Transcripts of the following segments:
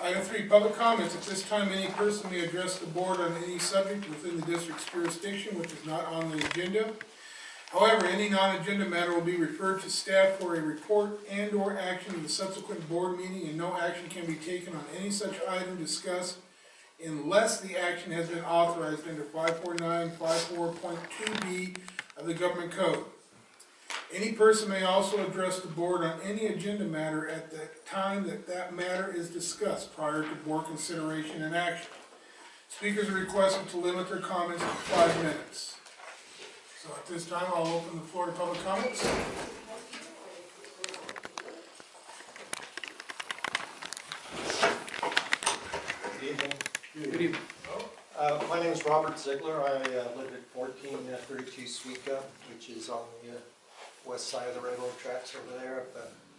Item 3, public comments. At this time, any person may address the board on any subject within the district's jurisdiction which is not on the agenda. However, any non-agenda matter will be referred to staff for a report and/or action in the subsequent board meeting, and no action can be taken on any such item discussed unless the action has been authorized under 54954.2B of the Government Code. Any person may also address the board on any agenda matter at the time that matter is discussed prior to board consideration and action. Speakers are requested to limit their comments to 5 minutes. So at this time, I'll open the floor to public comments. Good evening. Good evening. My name is Robert Ziegler. I live at 1432 Suica, which is on the west side of the railroad tracks over there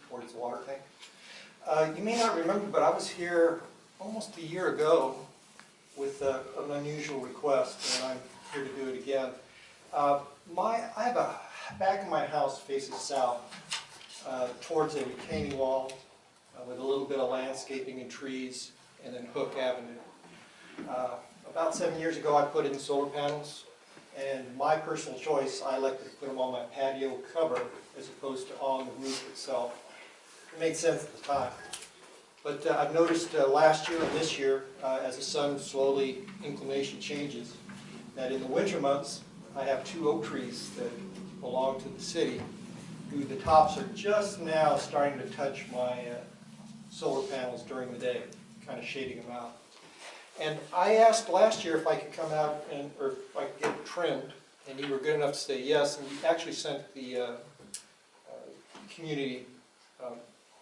towards the water tank. You may not remember, but I was here almost a year ago with an unusual request, and I'm here to do it again. I have a back of my house faces south towards a retaining wall with a little bit of landscaping and trees, and then Hook Avenue. About 7 years ago, I put in solar panels, and my personal choice, I elected to put them on my patio cover as opposed to on the roof itself. It made sense at the time. But I've noticed last year and this year, as the sun slowly inclination changes, that in the winter months, I have 2 oak trees that belong to the city, who the tops are just now starting to touch my solar panels during the day, kind of shading them out. And I asked last year if I could come out or if I could get it trimmed, and you were good enough to say yes, and you actually sent the community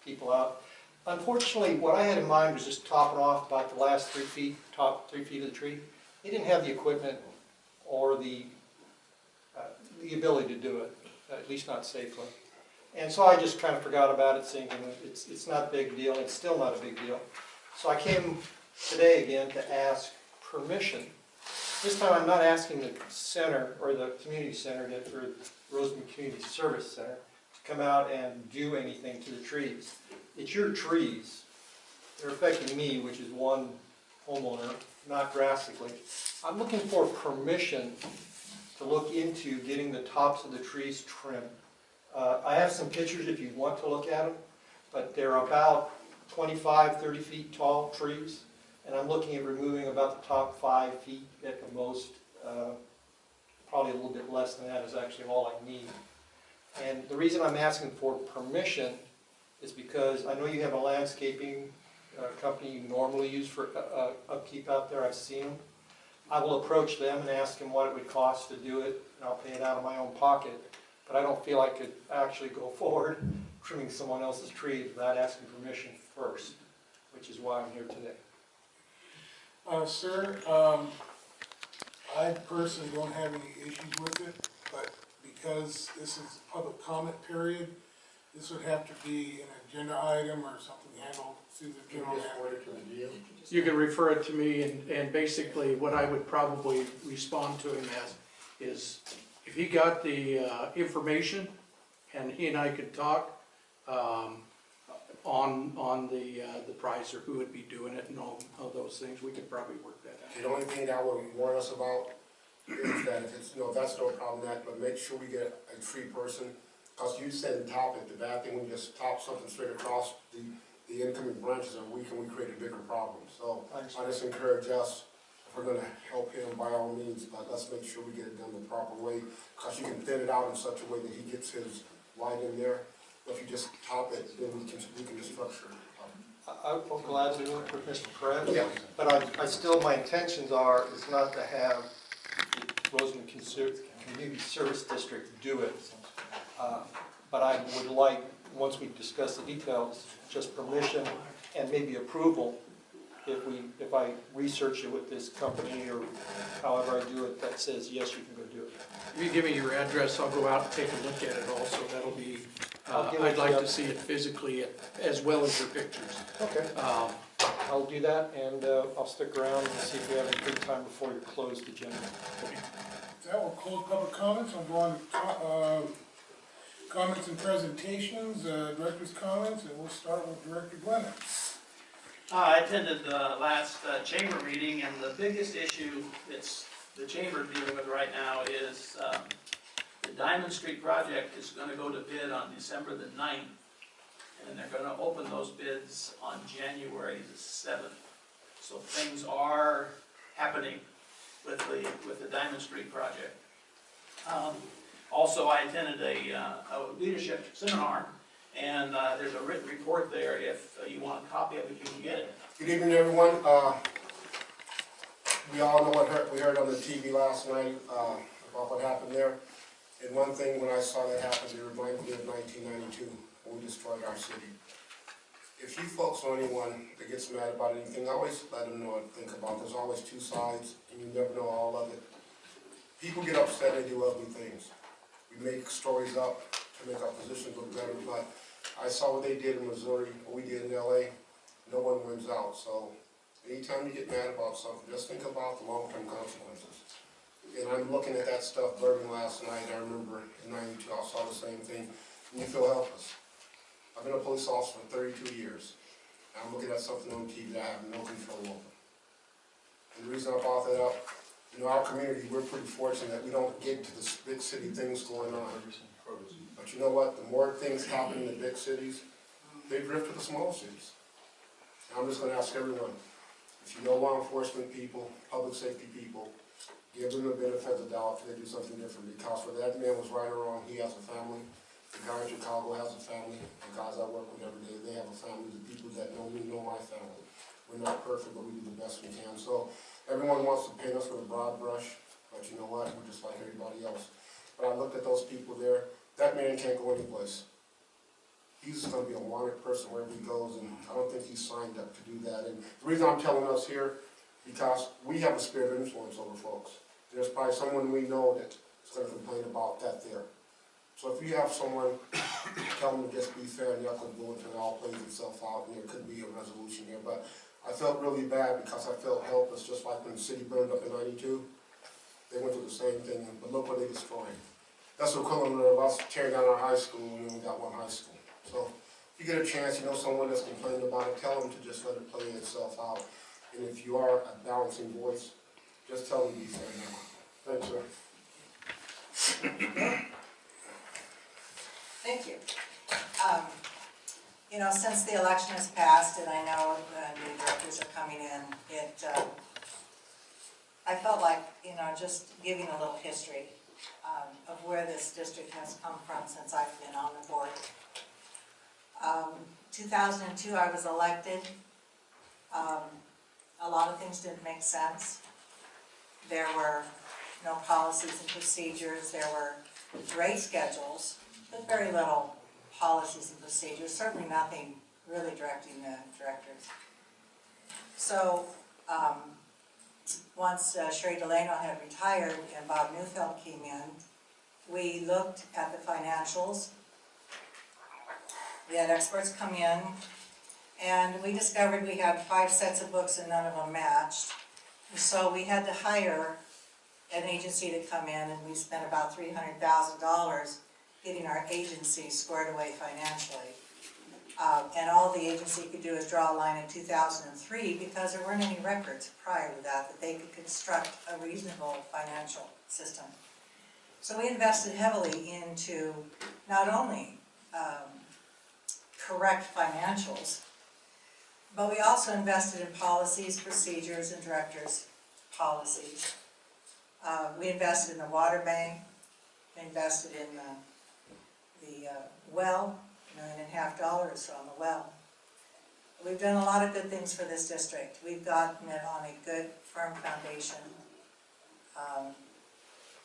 people out. Unfortunately, what I had in mind was just topping off about the last 3 feet, top 3 feet of the tree. They didn't have the equipment or the ability to do it, at least not safely. And so I just kind of forgot about it, thinking it's not a big deal. It's still not a big deal. So I came today again to ask permission. This time I'm not asking the center or the community center for Roseman Community Service Center to come out and do anything to the trees. It's your trees. They're affecting me, which is one homeowner, not drastically. I'm looking for permission to look into getting the tops of the trees trimmed. I have some pictures if you want to look at them, but they're about 25, 30 feet tall trees, and I'm looking at removing about the top 5 feet at the most. Probably a little bit less than that is actually all I need. And the reason I'm asking for permission is because I know you have a landscaping company you normally use for upkeep out there. I've seen them. I will approach them and ask them what it would cost to do it, and I'll pay it out of my own pocket. But I don't feel I could actually go forward trimming someone else's trees without asking permission first, which is why I'm here today. Sir, I personally don't have any issues with it, but because this is a public comment period, this would have to be an agenda item or something handled through the general manager. You can refer it to me, and basically what I would probably respond to him as is if he got the information and he and I could talk on the price or who would be doing it and all those things, we could probably work that out. The only thing that would warn us about is that if it's, that's no problem, but make sure we get a tree person, because you said top it, the bad thing, we just top something straight across the incoming branches are weak and we create a bigger problem. So I just encourage us, if we're going to help him, by all means, but let's make sure we get it done the proper way, because you can thin it out in such a way that he gets his light in there. But if you just top it, then we can just structure it. I'm glad to do it with Mr. Perez, Yeah. but I still, my intentions is not to have the Roseman Community Service District do it. But I would like, once we discuss the details, just permission and maybe approval if I research it with this company or however I do it that says yes, you can go do it. If you give me your address, I'll go out and take a look at it also. That'll be, I'd like to see it physically as well as your pictures. Okay. I'll do that, and I'll stick around and see if we have any good time before your closed agenda. That will close public comments. I'll go on to comments and presentations, director's comments, and we'll start with Director Glennon. I attended the last chamber meeting, and the biggest issue that's the chamber dealing with right now is the Diamond Street project is gonna go to bid on December the 9th, and they're gonna open those bids on January the 7th. So things are happening with the Diamond Street project. Also, I attended a leadership seminar, and there's a written report there. If you want a copy of it, you can get it. Good evening, everyone. We all know we heard on the TV last night about what happened there. And one thing, when I saw that happen, it reminded me of 1992, when we destroyed our city. If you folks know anyone that gets mad about anything, always let them know and think about it. There's always two sides, and you never know all of it. People get upset, they do ugly things. We make stories up to make our positions look better, but I saw what they did in Missouri, what we did in LA. No one wins out. So anytime you get mad about something, just think about the long-term consequences. And I'm looking at that stuff burning last night. I remember in 92, I saw the same thing, and you feel helpless. I've been a police officer for 32 years. And I'm looking at something on TV that I have no control over. And the reason I brought that up, in our community, we're pretty fortunate that we don't get to the big city things going on. But you know what? The more things happen in the big cities, they drift to the small cities. And I'm just going to ask everyone, if you know law enforcement people, public safety people, give them the benefit of the doubt if they do something different. Because whether that man was right or wrong, he has a family. The guy in Chicago has a family. The guys I work with every day, they have a family. The people that know me know my family. We're not perfect, but we do the best we can. So everyone wants to paint us with a broad brush, but you know what? We're just like everybody else. But I looked at those people there. That man can't go anyplace. He's just going to be a wanted person wherever he goes, and I don't think he's signed up to do that. And the reason I'm telling us here, because we have a spirit of influence over folks. There's probably someone we know that's going to complain about that there. So if you have someone, tell them to just be fair and equitable until it all plays itself out, and there could be a resolution here. But I felt really bad because I felt helpless, just like when the city burned up in 92. They went through the same thing, but look what they destroyed. That's the equivalent of us tearing down our high school, and we got one high school. So if you get a chance, you know someone that's complaining about it, tell them to just let it play itself out. And if you are a balancing voice, just tell them to be fair now. Thanks, sir. Thank you. You know, since the election has passed and I know new directors are coming in, I felt like, you know, just giving a little history of where this district has come from since I've been on the board. 2002, I was elected. A lot of things didn't make sense. There were no policies and procedures. There were rate schedules, but very little policies and procedures, certainly nothing really directing the directors. So once Sherry Delano had retired and Bob Neufeld came in, we looked at the financials. We had experts come in, and we discovered we had 5 sets of books and none of them matched. And so we had to hire an agency to come in, and we spent about $300,000 getting our agency squared away financially. And all the agency could do is draw a line in 2003 because there weren't any records prior to that they could construct a reasonable financial system. So we invested heavily into not only correct financials, but we also invested in policies, procedures, and directors' policies. We invested in the water bank, we invested in the well, $1.5 million on the well. We've done a lot of good things for this district. We've gotten it on a good, firm foundation.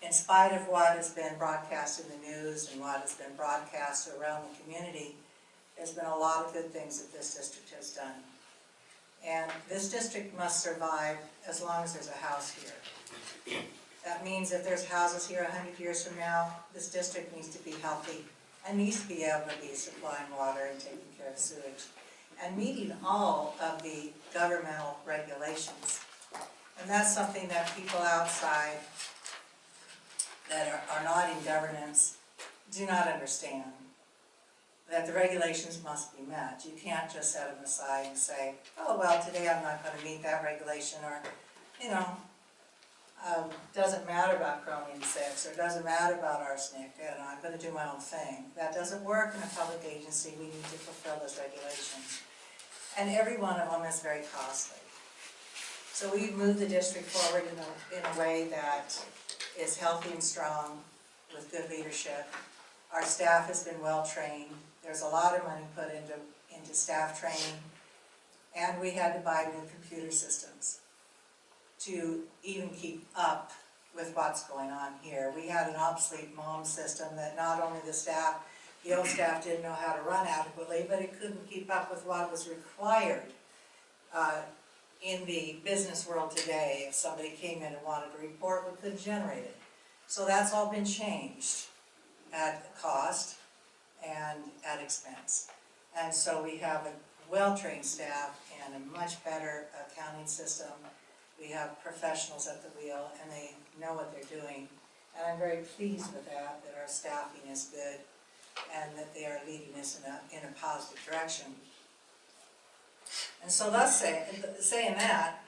In spite of what has been broadcast in the news and what has been broadcast around the community, there's been a lot of good things that this district has done. And this district must survive as long as there's a house here. That means if there's houses here 100 years from now, this district needs to be healthy and needs to be able to be supplying water and taking care of sewage and meeting all of the governmental regulations. And that's something that people outside that are not in governance do not understand. that the regulations must be met. You can't just set them aside and say, oh, well, today I'm not gonna meet that regulation, or, you know, doesn't matter about chromium 6, or doesn't matter about arsenic, and I'm gonna do my own thing. That doesn't work in a public agency. We need to fulfill those regulations. And every one of them is very costly. So we've moved the district forward in a way that is healthy and strong, with good leadership. Our staff has been well trained. There's a lot of money put into staff training, and we had to buy new computer systems to even keep up with what's going on here. We had an obsolete MOM system that not only the old staff didn't know how to run adequately, but it couldn't keep up with what was required in the business world today. If somebody came in and wanted a report, we couldn't generate it. So that's all been changed at cost and at expense. And so we have a well-trained staff and a much better accounting system. We have professionals at the wheel, and they know what they're doing. And I'm very pleased with that our staffing is good and that they are leading us in a positive direction. And so thus saying that,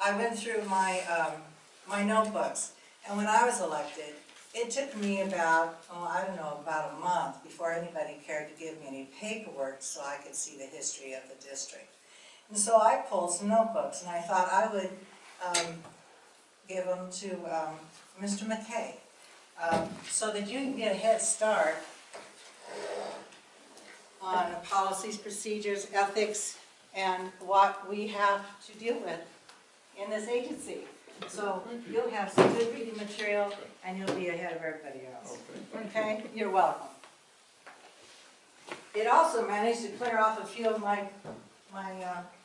I went through my, my notebooks, and when I was elected, it took me about, about a month before anybody cared to give me any paperwork so I could see the history of the district. And so I pulled some notebooks, and I thought I would give them to Mr. McKay, so that you can get a head start on policies, procedures, ethics, and what we have to deal with in this agency. So you'll have some good reading material, and you'll be ahead of everybody else. Okay? You're welcome. It also managed to clear off a few of my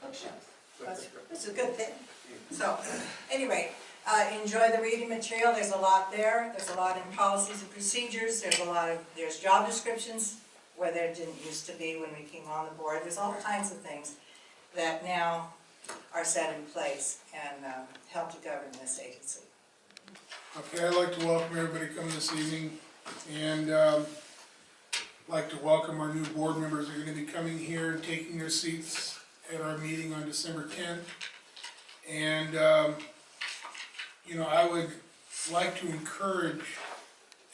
bookshelves. That's a good thing. So, anyway, enjoy the reading material. There's a lot there. There's a lot in policies and procedures. There's job descriptions where there didn't used to be when we came on the board. There's all kinds of things that now are set in place and help to govern this agency. Okay, I'd like to welcome everybody coming this evening, and like to welcome our new board members that are going to be coming here and taking their seats at our meeting on December 10th. And I would like to encourage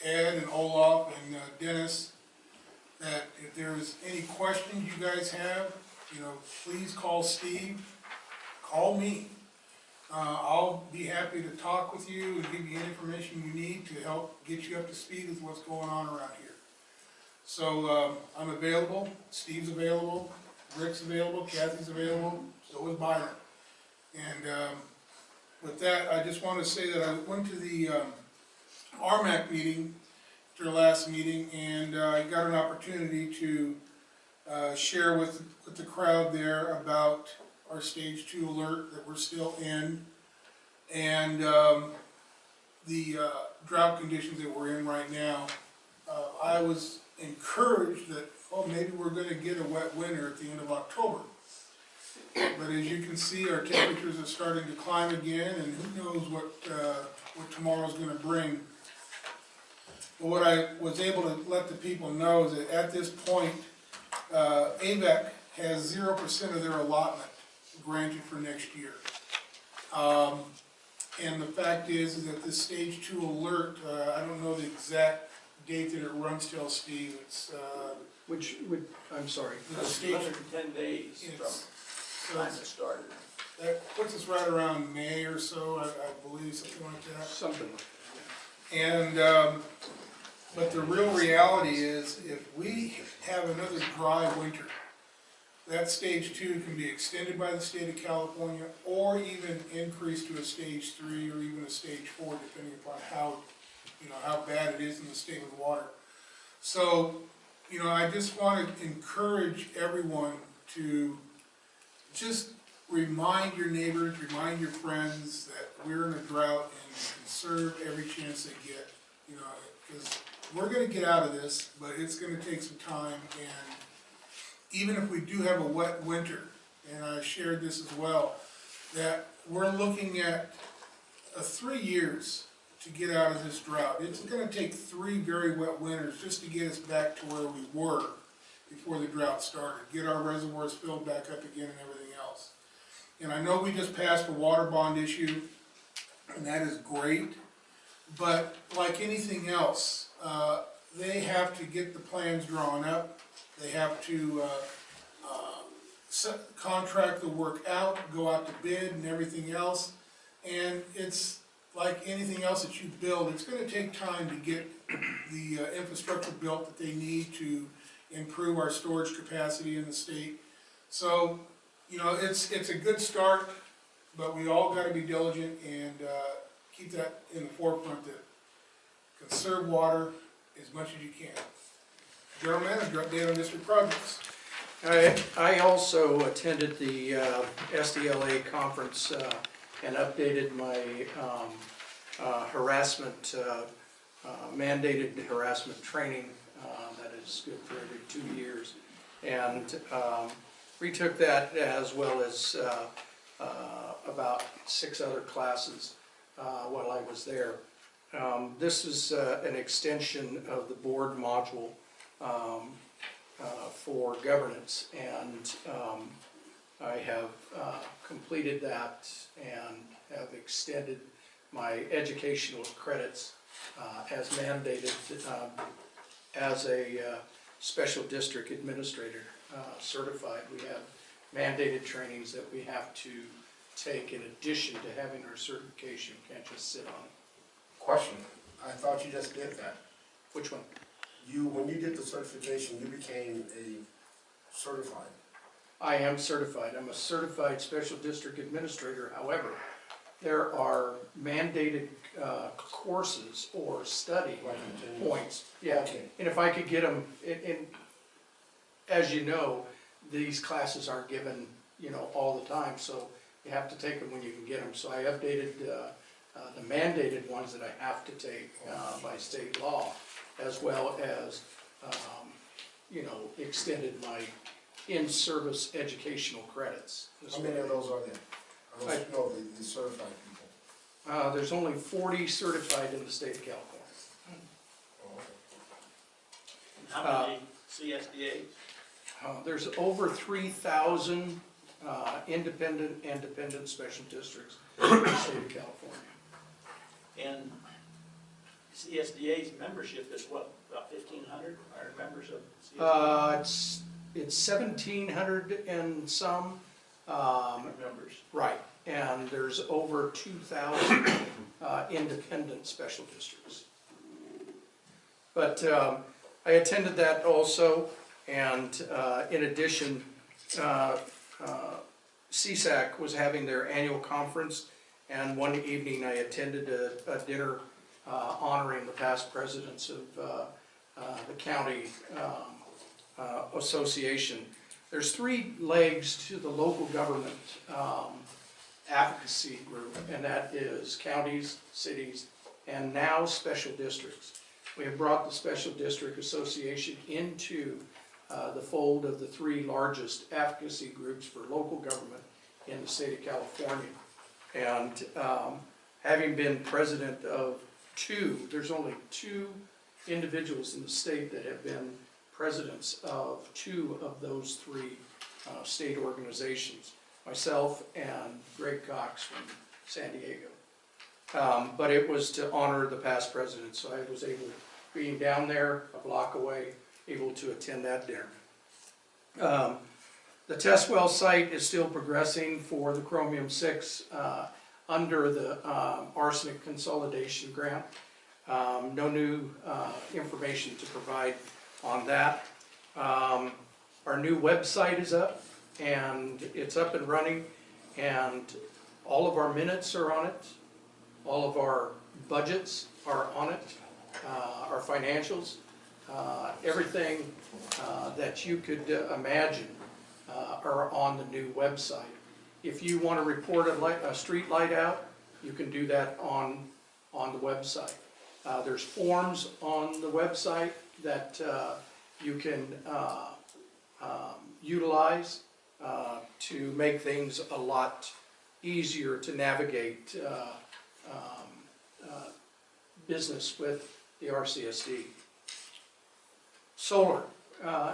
Ed and Olaf and Dennis that if there's any questions you guys have, please call Steve, call me. I'll be happy to talk with you and give you any information you need to help get you up to speed with what's going on around here. So I'm available, Steve's available, Rick's available, Kathy's available, so is Byron. And with that, I just want to say that I went to the RMAC meeting, their last meeting, and I got an opportunity to share with the crowd there about our stage 2 alert that we're still in, and the drought conditions that we're in right now. I was encouraged that, maybe we're going to get a wet winter at the end of October. But as you can see, our temperatures are starting to climb again, and who knows what tomorrow's going to bring. But what I was able to let the people know is that at this point, AVEC has 0% of their allotment granted for next year. And the fact is that this stage 2 alert, I don't know the exact date that it runs till, Steve. It's I'm sorry. the stage, 110 days from time it started. that puts us right around May or so, I believe, something like that. Something like that. And but the real reality is, if we have another dry winter, that stage 2 can be extended by the state of California, or even increased to a stage 3 or even a stage 4, depending upon how bad it is in the state of the water. So, I just want to encourage everyone to just remind your neighbors, remind your friends that we're in a drought and conserve every chance they get. Because we're going to get out of this, but it's going to take some time. And even if we do have a wet winter, and I shared this as well, that we're looking at 3 years to get out of this drought. It's going to take 3 very wet winters just to get us back to where we were before the drought started, get our reservoirs filled back up again and everything else. And I know we just passed a water bond issue, and that is great, but like anything else, they have to get the plans drawn up, they have to contract the work out, go out to bid and everything else, and it's like anything else that you build, it's gonna take time to get the infrastructure built that they need to improve our storage capacity in the state. So, you know, it's a good start, but we all gotta be diligent and keep that in the forefront, that conserve water as much as you can. General Manager, update on district projects. I also attended the SDLA conference and updated my harassment, mandated harassment training that is good for every 2 years. And retook that as well as about 6 other classes while I was there. This is an extension of the board module for governance, and I have completed that and have extended my educational credits as mandated as a special district administrator certified. We have mandated trainings that we have to take in addition to having our certification. You can't just sit on it. Question, I thought you just did that. Which one? When you did the certification, you became a certified. I am certified. I'm a certified special district administrator. However, there are mandated courses or study points. Yeah, Okay. and if I could get them, and as you know, these classes aren't given, you know, all the time, so you have to take them when you can get them. So I updated the mandated ones that I have to take by state law, as well as, you know, extended my in-service educational credits. How many of those are there? The certified people. There's only 40 certified in the state of California. How many CSDAs? There's over 3,000 independent and dependent special districts in the state of California. And CSDA's membership is what, about 1,500 are members of CSDA? It's 1,700 and some. Members. Right, and there's over 2,000 independent special districts. But I attended that also, and in addition, CSAC was having their annual conference, and one evening I attended a dinner honoring the past presidents of the county association. There's 3 legs to the local government advocacy group, and that is counties, cities, and now special districts. We have brought the Special District Association into the fold of the 3 largest advocacy groups for local government in the state of California. And having been president of 2, there's only 2 individuals in the state that have been presidents of 2 of those 3 state organizations, myself and Greg Cox from San Diego. But it was to honor the past presidents, so I was able, being down there a block away, able to attend that dinner. The test well site is still progressing for the chromium-6 under the arsenic consolidation grant. No new information to provide on that. Our new website is up, and it's up and running, and all of our minutes are on it, all of our budgets are on it, our financials, everything that you could imagine are on the new website. If you want to report a street light out, you can do that on the website. There's forms on the website that you can utilize to make things a lot easier to navigate business with the RCSD. Solar.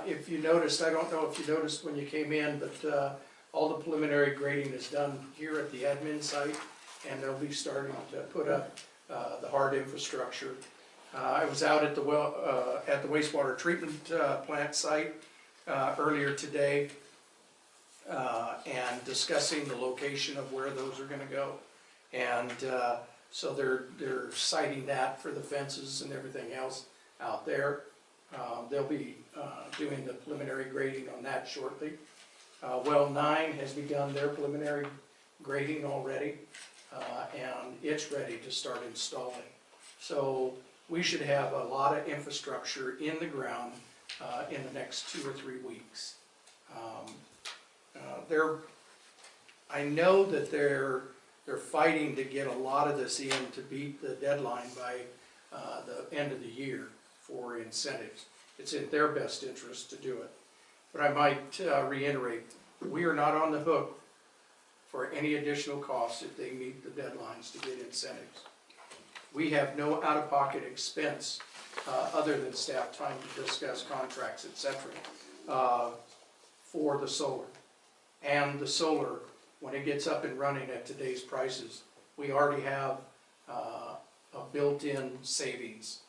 if you noticed, I don't know if you noticed when you came in, but all the preliminary grading is done here at the admin site, and they'll be starting to put up the hard infrastructure. I was out at the wastewater treatment plant site earlier today and discussing the location of where those are going to go. And so they're siting that for the fences and everything else out there. They'll be doing the preliminary grading on that shortly. Well 9 has begun their preliminary grading already, and it's ready to start installing. So we should have a lot of infrastructure in the ground in the next 2 or 3 weeks. I know that they're fighting to get a lot of this in to beat the deadline by the end of the year for incentives. It's in their best interest to do it. But I might reiterate, we are not on the hook for any additional costs if they meet the deadlines to get incentives. We have no out-of-pocket expense other than staff time to discuss contracts, etc. For the solar. And the solar, when it gets up and running at today's prices, we already have a built-in savings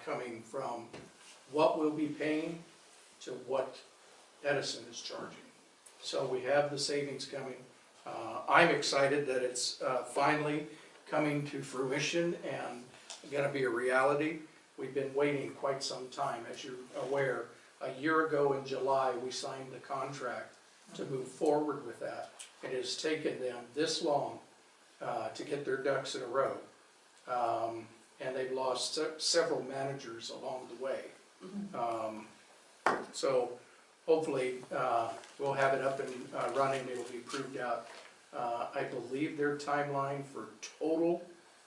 coming from what we'll be paying to what Edison is charging. So we have the savings coming. I'm excited that it's finally coming to fruition and going to be a reality. We've been waiting quite some time. As you're aware, a year ago in July, we signed the contract to move forward with that. It has taken them this long to get their ducks in a row. And they've lost several managers along the way. So hopefully we'll have it up and running. It will be proved out. I believe their timeline for total,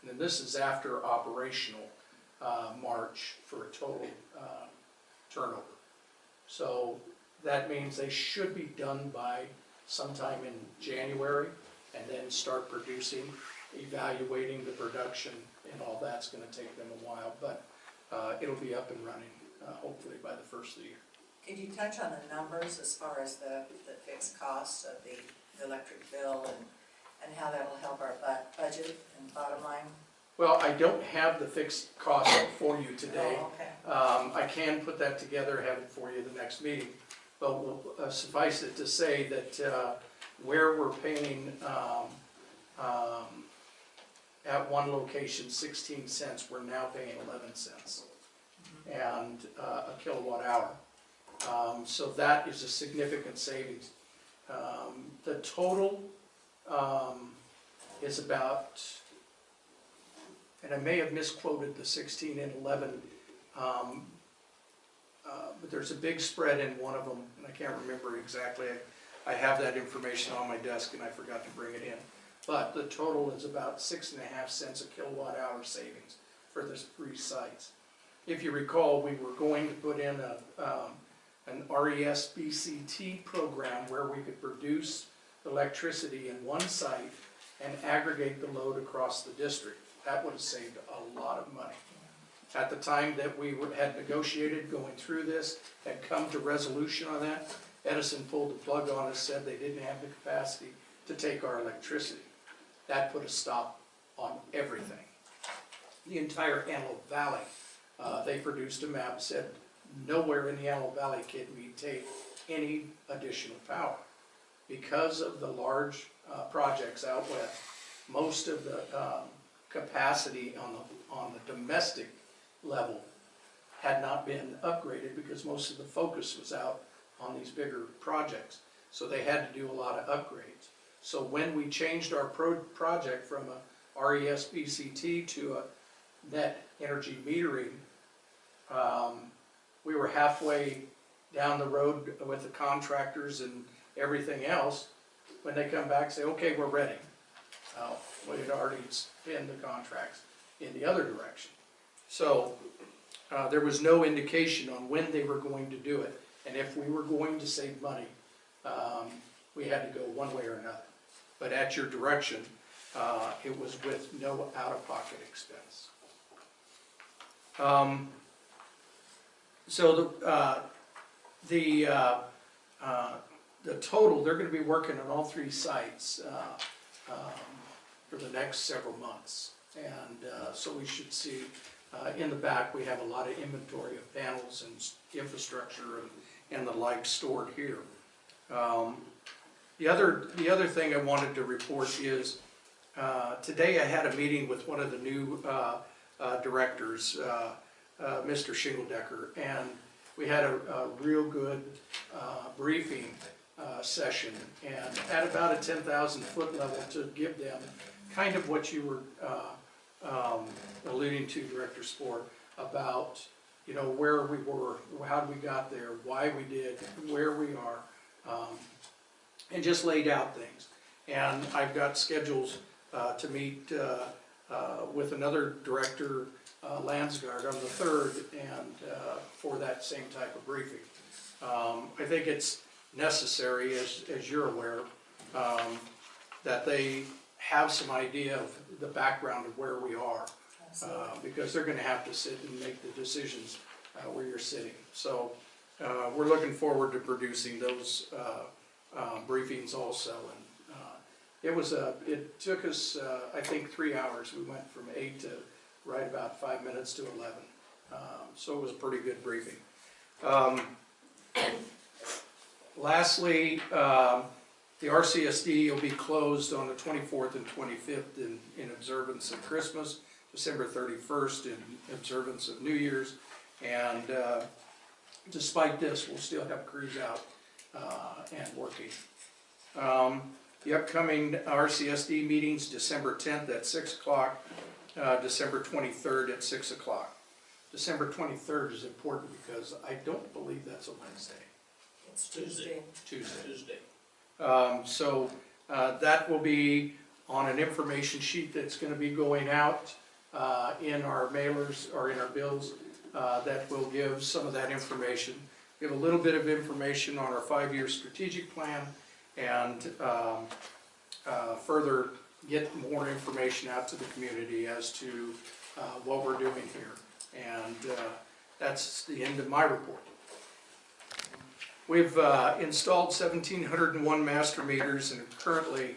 and this is after operational March, for a total turnover. So that means they should be done by sometime in January, and then start producing, evaluating the production, and all that's going to take them a while, but it'll be up and running hopefully by the first of the year. Could you touch on the numbers as far as the fixed costs of the electric bill and how that will help our budget and bottom line? Well, I don't have the fixed cost for you today. Oh, okay. I can put that together, have it for you the next meeting, but we'll suffice it to say that where we're paying at one location 16 cents, we're now paying 11 cents and a kilowatt hour. So that is a significant savings. The total is about, and I may have misquoted the 16 and 11, but there's a big spread in one of them, and I can't remember exactly. I have that information on my desk and I forgot to bring it in. But the total is about 6.5 cents a kilowatt hour savings for the 3 sites. If you recall, we were going to put in an RCSD program where we could produce electricity in one site and aggregate the load across the district. That would have saved a lot of money. At the time that we had negotiated going through this, had come to resolution on that, Edison pulled the plug on us, said they didn't have the capacity to take our electricity. That put a stop on everything. The entire Antelope Valley, they produced a map, said nowhere in the Antelope Valley can we take any additional power. Because of the large projects out west, most of the capacity on the domestic level had not been upgraded because most of the focus was out on these bigger projects. So they had to do a lot of upgrades. So when we changed our project from a RCSD to a net energy metering, we were halfway down the road with the contractors and everything else when they come back and say, okay, we're ready. We had already pinned the contracts in the other direction. So there was no indication on when they were going to do it. And if we were going to save money, we had to go one way or another. But at your direction, it was with no out-of-pocket expense. So the total, they're gonna be working on all 3 sites, for the next several months. And, so we should see, in the back, we have a lot of inventory of panels and infrastructure and the like stored here. The other thing I wanted to report is, today I had a meeting with one of the new, directors, Mr. Shingledecker, and we had a real good briefing session, and at about a 10,000 foot level to give them kind of what you were alluding to, Director Spore, about, you know, where we were, how we got there, why we did, where we are, and just laid out things. And I've got schedules to meet with another director, Landsgaard, on the 3rd, and for that same type of briefing. I think it's necessary, as you're aware, that they have some idea of the background of where we are, because they're gonna have to sit and make the decisions where you're sitting. So we're looking forward to producing those briefings also. And it took us, I think, 3 hours. We went from 8 to right about 5 minutes to 11. So it was a pretty good briefing. Lastly, the RCSD will be closed on the 24th and 25th in observance of Christmas, December 31st in observance of New Year's, and despite this, we'll still have crews out and working. The upcoming RCSD meetings, December 10th at 6 o'clock, December 23rd at 6 o'clock. December 23rd is important because I don't believe that's a Wednesday. It's Tuesday. Tuesday. So that will be on an information sheet that's going to be going out in our mailers or in our bills that will give some of that information. Give a little bit of information on our 5-year strategic plan, and further get more information out to the community as to what we're doing here. And that's the end of my report. We've installed 1,701 master meters and are currently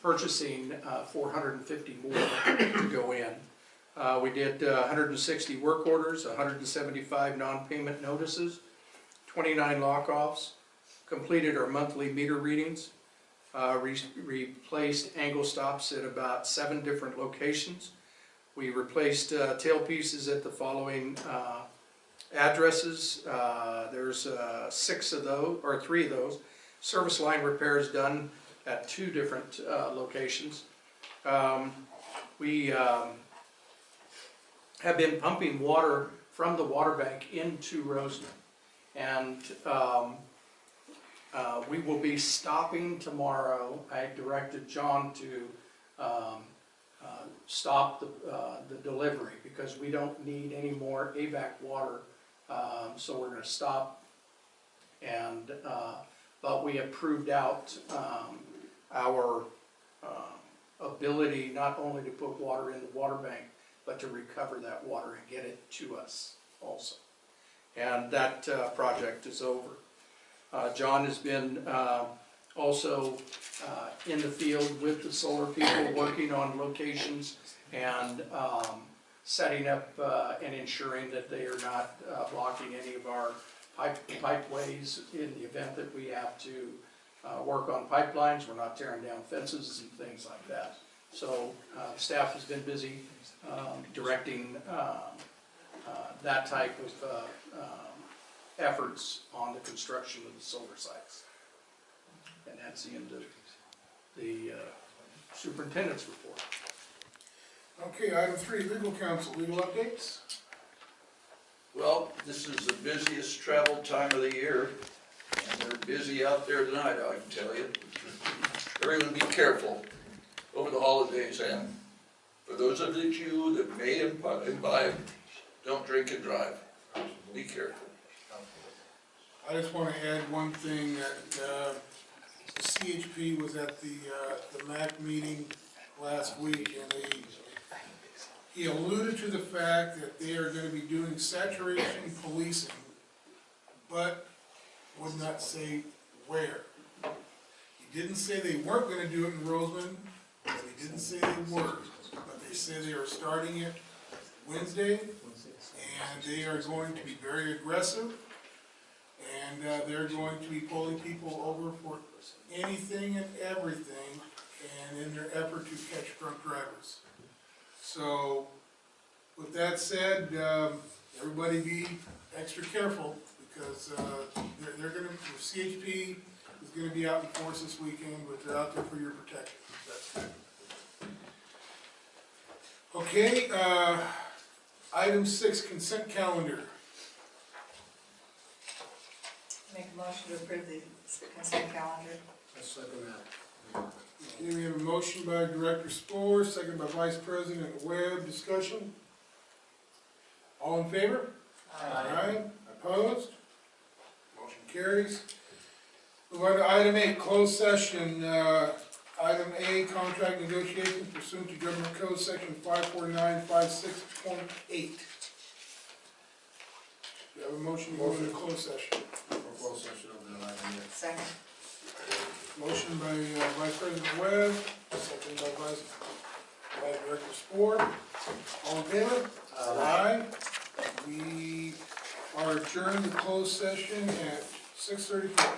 purchasing 450 more to go in. We did 160 work orders, 175 non-payment notices, 29 lock-offs, completed our monthly meter readings, replaced angle stops at about 7 different locations. We replaced tailpieces at the following addresses. There's 6 of those, or 3 of those. Service line repairs done at 2 different locations. We have been pumping water from the water bank into Roseman, and we will be stopping tomorrow. I directed John to stop the delivery because we don't need any more AVAC water, so we're going to stop. And but we have proved out our ability not only to put water in the water bank, but to recover that water and get it to us also. And that project is over. John has been also in the field with the solar people, working on locations and setting up and ensuring that they are not blocking any of our pipeways in the event that we have to work on pipelines. We're not tearing down fences and things like that. So staff has been busy directing that type of efforts on the construction of the solar sites. And that's the end of the superintendent's report. Okay, item 3, legal counsel, legal updates. Well, this is the busiest travel time of the year, and they're busy out there tonight, I can tell you. Everyone be careful over the holidays, and for those of you that may imbibe, don't drink and drive. Be careful. I just want to add one thing, that the CHP was at the MAC meeting last week, and they he alluded to the fact that they are gonna be doing saturation policing, but would not say where. He didn't say they weren't gonna do it in Roseman, but he didn't say they were. But they say they are starting it Wednesday, and they are going to be very aggressive, and they're going to be pulling people over for anything and everything, and in their effort to catch drunk drivers. So, with that said, everybody be extra careful, because they're gonna, the CHP is gonna be out in force this weekend, but they're out there for your protection. That's good. Okay, item 6, consent calendar. Make a motion to approve the consent calendar. I second that. Okay, we have a motion by Director Spore, second by Vice President Webb. Discussion? All in favor? Aye. Opposed? Motion carries. Move on to item 8, closed session. Item A, contract negotiations pursuant to Government Code Section 54956.8. Do you have a motion to go into closed session? For closed session of that item, yeah. Second. Motion by Vice President Webb, second by Director Spore. All in favor? Aye. We are adjourned to closed session at 6:34.